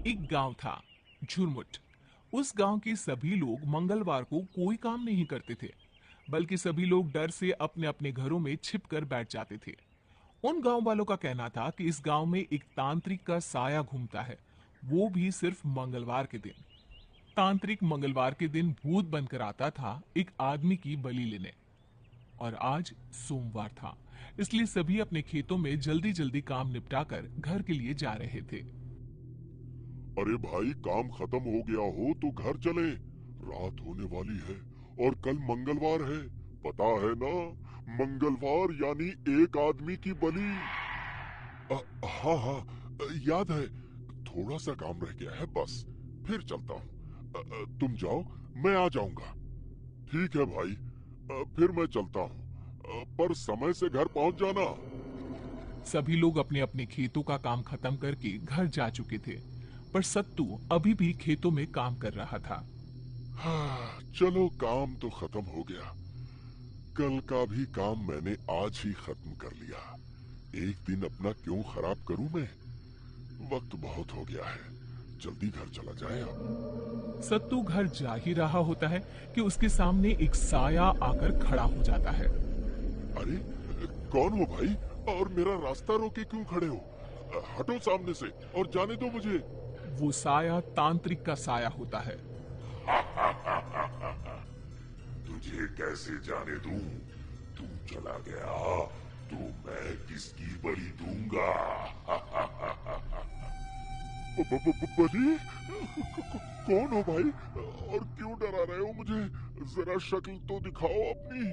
एक गांव था, झुरमुट। उस गांव के सभी लोग मंगलवार को कोई काम नहीं करते थे, बल्कि सभी लोग डर से अपने अपने घरों में छिपकर बैठ जाते थे। उन गांव वालों का कहना था कि इस गांव में एक तांत्रिक का साया घूमता है, वो भी सिर्फ मंगलवार के दिन। तांत्रिक मंगलवार के दिन भूत बनकर आता था एक आदमी की बलि लेने। और आज सोमवार था, इसलिए सभी अपने खेतों में जल्दी जल्दी काम निपटाकर घर के लिए जा रहे थे। अरे भाई, काम खत्म हो गया हो तो घर चले। रात होने वाली है और कल मंगलवार है। पता है ना, मंगलवार यानी एक आदमी की बलि। हाँ हाँ, याद है। थोड़ा सा काम रह गया है बस, फिर चलता हूँ। तुम जाओ, मैं आ जाऊंगा। ठीक है भाई, फिर मैं चलता हूँ। पर समय से घर पहुंच जाना। सभी लोग अपने अपने खेतों का काम खत्म करके घर जा चुके थे, पर सत्तू अभी भी खेतों में काम कर रहा था। हाँ, चलो काम तो खत्म हो गया। कल का भी काम मैंने आज ही खत्म कर लिया। एक दिन अपना क्यों खराब करूं मैं। वक्त बहुत हो गया है, जल्दी घर चला जाए अब। सत्तू घर जा ही रहा होता है कि उसके सामने एक साया आकर खड़ा हो जाता है। अरे, कौन हो भाई, और मेरा रास्ता रोके क्यों खड़े हो? हटो सामने से और जाने दो मुझे। वो साया तांत्रिक का साया होता है। तुझे कैसे जाने दूं? तू चला गया तो मैं किसकी बलि दूंगा? बलि? कौन हो भाई, और क्यों डरा रहे हो मुझे? जरा शक्ल तो दिखाओ अपनी।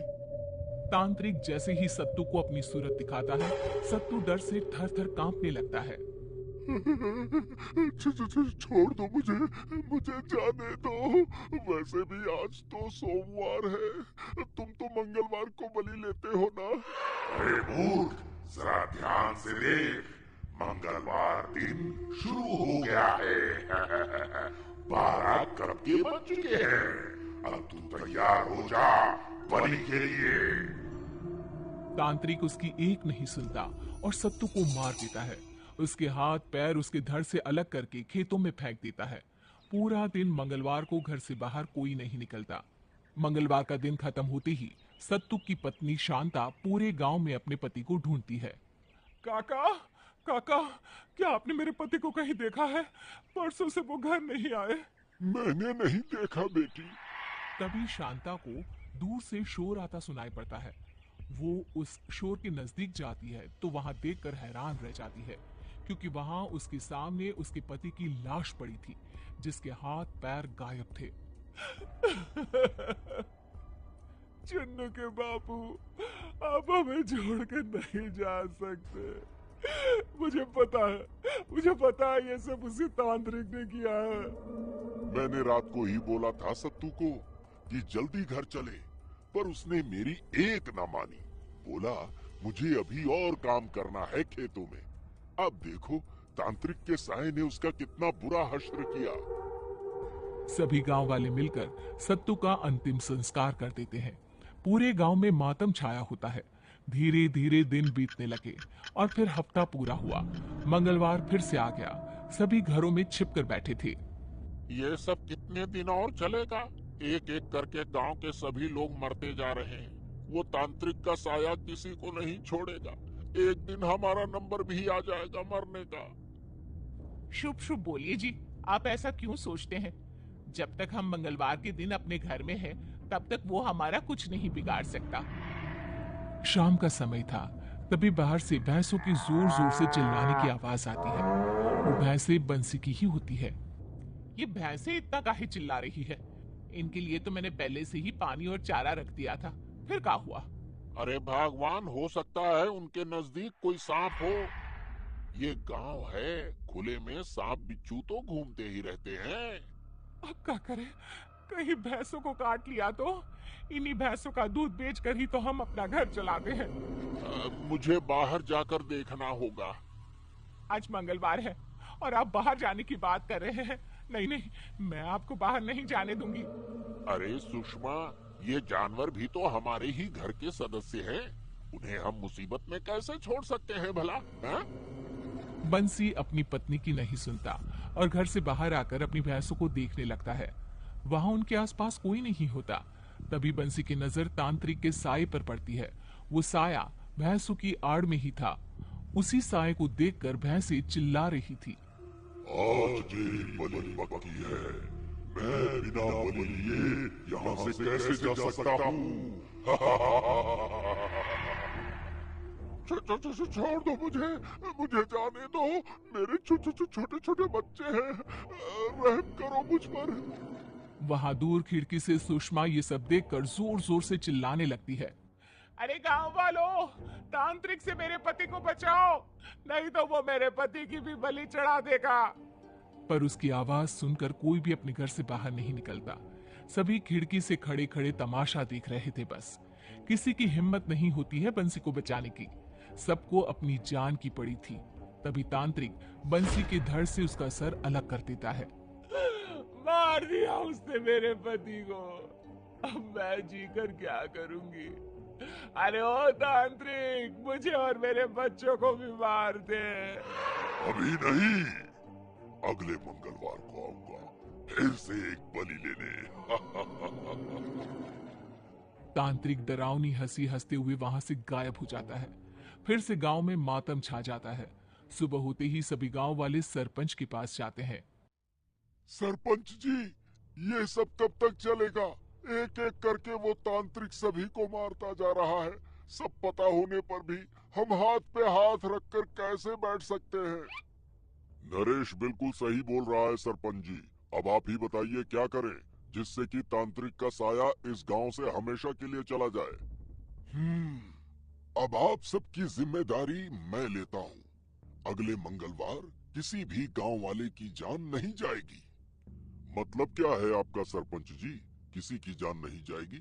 तांत्रिक जैसे ही सत्तू को अपनी सूरत दिखाता है, सत्तू डर से थर थर कांपने लगता है। छोड़ दो मुझे, मुझे जाने दो। वैसे भी आज तो सोमवार है, तुम तो मंगलवार को बलि लेते हो ना। अरे मूर्ख, जरा ध्यान से देख। मंगलवार दिन शुरू हो गया है। 12 कब के बज चुके हैं। अब तू तैयार हो जा बलि के लिए। तांत्रिक उसकी एक नहीं सुनता और सत्तू को मार देता है। उसके हाथ पैर उसके धड़ से अलग करके खेतों में फेंक देता है। पूरा दिन मंगलवार को घर से बाहर कोई नहीं निकलता। मंगलवार का दिन खत्म होते ही सत्तू की पत्नी शांता पूरे गांव में अपने पति को ढूंढती है। काका, काका, क्या आपने मेरे पति को कहीं देखा है? परसों से वो घर नहीं आए। मैंने नहीं देखा बेटी। तभी शांता को दूर से शोर आता सुनाई पड़ता है। वो उस शोर के नजदीक जाती है तो वहां देखकर हैरान रह जाती है, क्योंकि वहां उसके सामने उसके पति की लाश पड़ी थी, जिसके हाथ पैर गायब थे। चुन्नू के बापू, आप हमें छोड़कर नहीं जा सकते। मुझे पता है ये सब उसी तांत्रिक ने किया है। मैंने रात को ही बोला था सत्तू को कि जल्दी घर चले, पर उसने मेरी एक ना मानी। बोला मुझे अभी और काम करना है खेतों में। अब देखो तांत्रिक के साये ने उसका कितना बुरा हश्र किया। सभी गांव वाले मिलकर सत्तू का अंतिम संस्कार कर देते हैं। पूरे गांव में मातम छाया होता है। धीरे धीरे दिन बीतने लगे और फिर हफ्ता पूरा हुआ। मंगलवार फिर से आ गया। सभी घरों में छिपकर बैठे थे। ये सब कितने दिन और चलेगा? एक एक करके गांव के सभी लोग मरते जा रहे हैं। वो तांत्रिक का साया किसी को नहीं छोड़ेगा। एक दिन हमारा नंबर भी आ जाएगा मरने का। शुभ शुभ बोलिए जी, आप ऐसा क्यों सोचते हैं? जब तक हम मंगलवार के दिन अपने घर में हैं, तब तक वो हमारा कुछ नहीं बिगाड़ सकता। शाम का समय था, तभी बाहर से भैंसों की जोर जोर से चिल्लाने की आवाज आती है। वो भैंसें बंसी की ही होती है। ये भैंसें इतना काहे चिल्ला रही है? इनके लिए तो मैंने पहले से ही पानी और चारा रख दिया था, फिर क्या हुआ? अरे भगवान, हो सकता है उनके नजदीक कोई सांप हो। ये गांव है, खुले में सांप बिच्छू तो घूमते ही रहते हैं। अब क्या करें? कहीं भैंसों को काट लिया तो? इन्हीं भैंसों का दूध बेचकर ही तो हम अपना घर चलाते हैं। मुझे बाहर जाकर देखना होगा। आज मंगलवार है और आप बाहर जाने की बात कर रहे हैं। नहीं नहीं, मैं आपको बाहर नहीं जाने दूंगी। अरे सुषमा, ये जानवर भी तो हमारे ही घर के सदस्य हैं। उन्हें हम मुसीबत में कैसे छोड़ सकते हैं भला? हाँ? बंसी अपनी पत्नी की नहीं सुनता। और घर से बाहर आकर अपनी भैंसों को देखने लगता है। वहां उनके आसपास कोई नहीं होता। तभी बंसी की नजर तांत्रिक के साए पर पड़ती है। वो साया भैंसों की आड़ में ही था। उसी साए को देखकर भैंसें चिल्ला रही थी। आज मेरी बलि पक्की है। मैं बिना बलि लिए यहाँ से कैसे जा सकता हूँ? छोड़ दो मुझे, मुझे जाने दो। मेरे छोटे छोटे बच्चे हैं, रहम करो मुझ पर। वहां दूर खिड़की से सुषमा ये सब देखकर जोर जोर से चिल्लाने लगती है। अरे गांव वालों, तांत्रिक से मेरे पति को बचाओ, नहीं तो वो मेरे पति की भी बलि चढ़ा देगा। पर उसकी आवाज सुनकर कोई भी अपने घर से बाहर नहीं निकलता। सभी खिड़की से खड़े खड़े तमाशा देख रहे थे। बस किसी की हिम्मत नहीं होती है बंसी को बचाने की। सबको अपनी जान की पड़ी थी। तभी तांत्रिक बंसी के धड़ से उसका सर अलग कर देता है। मार दिया उसने मेरे पति को, अब मैं जीकर क्या करूंगी? अरे ओ तांत्रिक, मुझे और मेरे बच्चों को भी मार दे। अभी नहीं, अगले मंगलवार को आऊंगा फिर से एक बलि लेने। तांत्रिक डरावनी हंसी हंसते हुए वहां से गायब हो जाता है। फिर से गांव में मातम छा जाता है। सुबह होते ही सभी गांव वाले सरपंच के पास जाते हैं। सरपंच जी, ये सब कब तक चलेगा? एक एक करके वो तांत्रिक सभी को मारता जा रहा है। सब पता होने पर भी हम हाथ पे हाथ रखकर कैसे बैठ सकते हैं? नरेश बिल्कुल सही बोल रहा है सरपंच जी। अब आप ही बताइए क्या करें जिससे कि तांत्रिक का साया इस गांव से हमेशा के लिए चला जाए। अब आप सबकी जिम्मेदारी मैं लेता हूँ। अगले मंगलवार किसी भी गांव वाले की जान नहीं जाएगी। मतलब क्या है आपका सरपंच जी? किसी की जान नहीं जाएगी?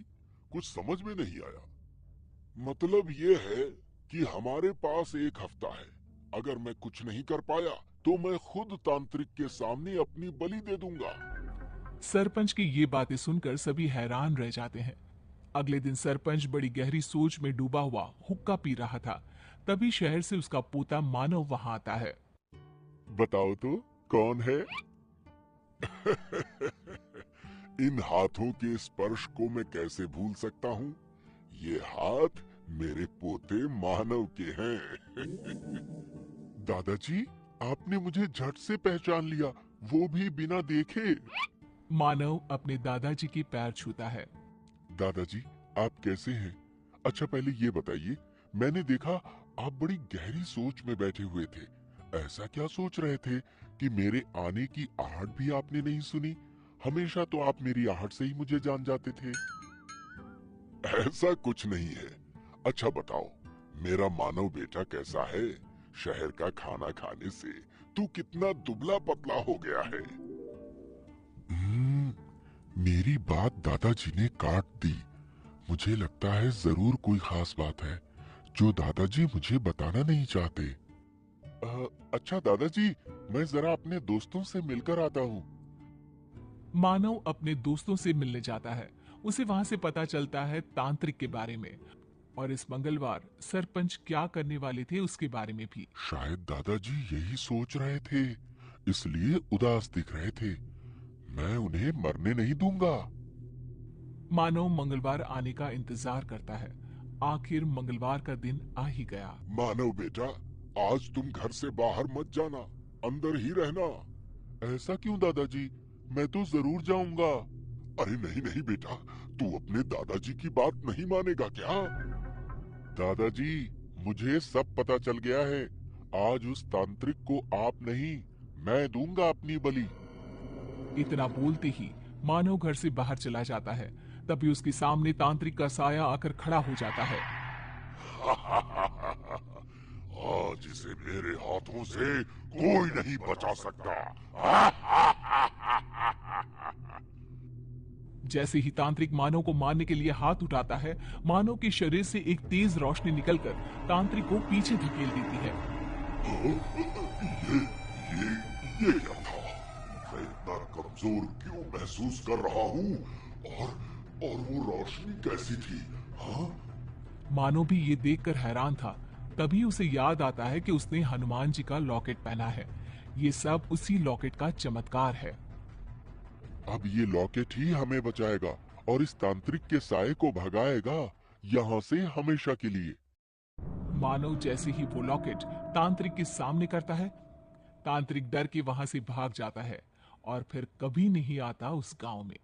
कुछ समझ में नहीं आया। मतलब ये है कि हमारे पास एक हफ्ता है। अगर मैं कुछ नहीं कर पाया तो मैं खुद तांत्रिक के सामने अपनी बलि दे दूंगा। सरपंच की ये बातें सुनकर सभी हैरान रह जाते हैं। अगले दिन सरपंच बड़ी गहरी सोच में डूबा हुआ हुक्का पी रहा था। तभी शहर से उसका पोता मानव वहां आता है। बताओ तो कौन है? इन हाथों के स्पर्श को मैं कैसे भूल सकता हूँ? ये हाथ मेरे पोते मानव के हैं। दादाजी, आपने मुझे झट से पहचान लिया, वो भी बिना देखे। मानव अपने दादाजी के पैर छूता है। दादाजी, आप कैसे हैं? अच्छा पहले ये बताइए, मैंने देखा आप बड़ी गहरी सोच में बैठे हुए थे। ऐसा क्या सोच रहे थे कि मेरे आने की आहट भी आपने नहीं सुनी? हमेशा तो आप मेरी आहट से ही मुझे जान जाते थे। ऐसा कुछ नहीं है। अच्छा बताओ, मेरा मानव बेटा कैसा है? शहर का खाना खाने से तू कितना दुबला पतला हो गया है। मेरी बात दादाजी ने काट दी। मुझे लगता है जरूर कोई खास बात है जो दादाजी मुझे बताना नहीं चाहते। अच्छा दादाजी, मैं जरा अपने दोस्तों से मिलकर आता हूँ। मानव अपने दोस्तों से मिलने जाता है। उसे वहां से पता चलता है तांत्रिक के बारे में और इस मंगलवार सरपंच क्या करने वाले थे उसके बारे में भी। शायद दादाजी यही सोच रहे थे, इसलिए उदास दिख रहे थे। मैं उन्हें मरने नहीं दूंगा। मानव मंगलवार आने का इंतजार करता है। आखिर मंगलवार का दिन आ ही गया। मानव बेटा, आज तुम घर से बाहर मत जाना, अंदर ही रहना। ऐसा क्यों दादाजी? मैं तो जरूर जाऊंगा। अरे नहीं नहीं बेटा, तू अपने दादाजी की बात नहीं मानेगा क्या? दादाजी, मुझे सब पता चल गया है। आज उस तांत्रिक को आप नहीं, मैं दूंगा अपनी बलि। इतना बोलते ही मानव घर से बाहर चला जाता है। तभी उसके सामने तांत्रिक का साया आकर खड़ा हो जाता है। आज इसे मेरे हाथों से कोई नहीं बचा सकता। जैसे ही तांत्रिक मानव को मारने के लिए हाथ उठाता है, मानव के शरीर से एक तेज रोशनी निकलकर तांत्रिक को पीछे धकेल देती है। ये क्या था? मैं इतना कमजोर क्यों महसूस कर रहा हूँ? और वो रोशनी कैसी थी? हाँ? मानव भी ये देखकर हैरान था। तभी उसे याद आता है कि उसने हनुमान जी का लॉकेट पहना है। ये सब उसी लॉकेट का चमत्कार है। अब ये लॉकेट ही हमें बचाएगा और इस तांत्रिक के साए को भगाएगा यहाँ से हमेशा के लिए। मानो जैसे ही वो लॉकेट तांत्रिक के सामने करता है, तांत्रिक डर के वहां से भाग जाता है और फिर कभी नहीं आता उस गांव में।